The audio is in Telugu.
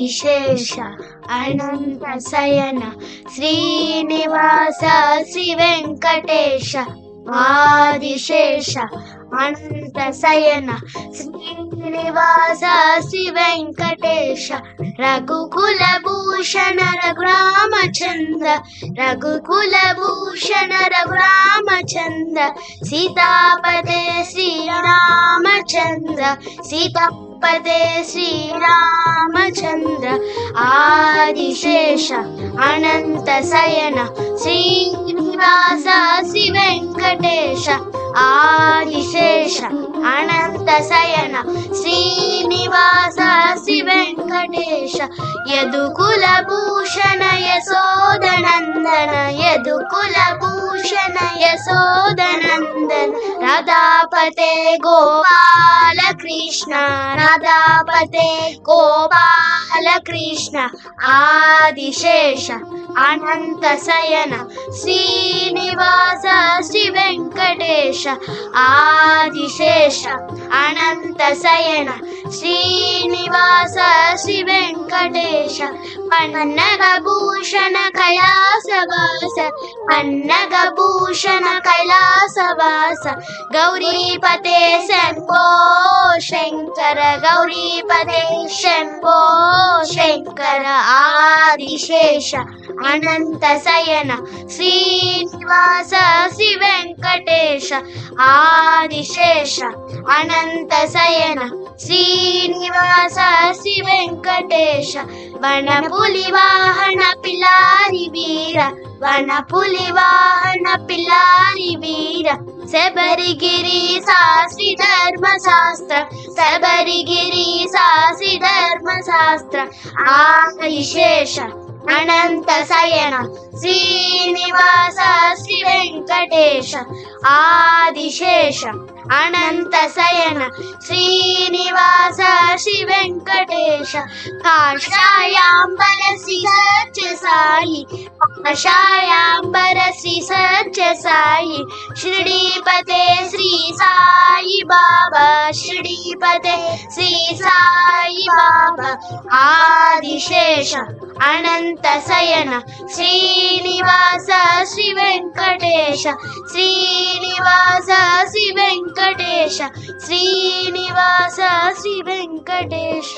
ఆదిశేష అనంత శయన శ్రీనివాస శ్రీ వెంకటేశ ఆదిశేష అనంత శయన శ్రీనివాస శ్రీ వెంకటేశ రఘుకుల భూషణ రఘురామచంద్ర రఘుకుల భూషణ రఘురామచంద్ర సీతాపదే శ్రీరామచంద్ర సీతాపదే శ్రీరామచంద్ర ఆదిశేష అనంత శయన శ్రీనివాస శ్రీ వెంకటేశ ఆదిశేష అనంత శయన శ్రీనివాస శ్రీ వెంకటేశ యదుకుల భూషణ యశోదనందన యదుకుల భూషణ యశోదనందన రాధాపతే గోపాల కృష్ణ రాధాపతే గోపాల కృష్ణ ఆదిశేష అనంత శయన శ్రీనివాస శ్రీ వెంకటేశ ఆదిశేష అనంత శయన శ్రీనివాస శ్రీ వెంకటేశ పన్నగభూషణ కైలాసవాస పన్నగభూషణ కైలాసవాస గౌరీపతే శంభో శంకర గౌరీపతే శంభో శంకర ఆదిశేష అనంత శయన శ్రీనివాస శ్రీ వెంకటేశ ఆదిశేష అనంత శయన శ్రీనివాస శ్రీ వెంకటేశ వనపులి వాహన పిల్లారి వీర వనపులి వాహన పిల్లారి వీర శబరిగిరి శాస్త్రి ధర్మశాస్త్ర శబరిగిరి శాస్త్రి ధర్మశాస్త్ర ఆదిశేష అనంత శయన శ్రీనివాస శ్రీ వెంకటేశ ఆదిశేష అనంత శయన శ్రీనివాస శ్రీ వెంకటేశ కాషాయాంబర శ్రీ సత్య సాయి కాషాయాంబర శ్రీ సత్య సాయి షిరిడీపతే శ్రీ సాయి బాబా షిరిడీపతే శ్రీ సాయి బాబా ఆదిశేష అనంత శయన శ్రీనివాస శ్రీ వెంకటేశ శ్రీనివాస శ్రీ వెంకటేశ శ్రీనివాస శ్రీ వెంకటేశ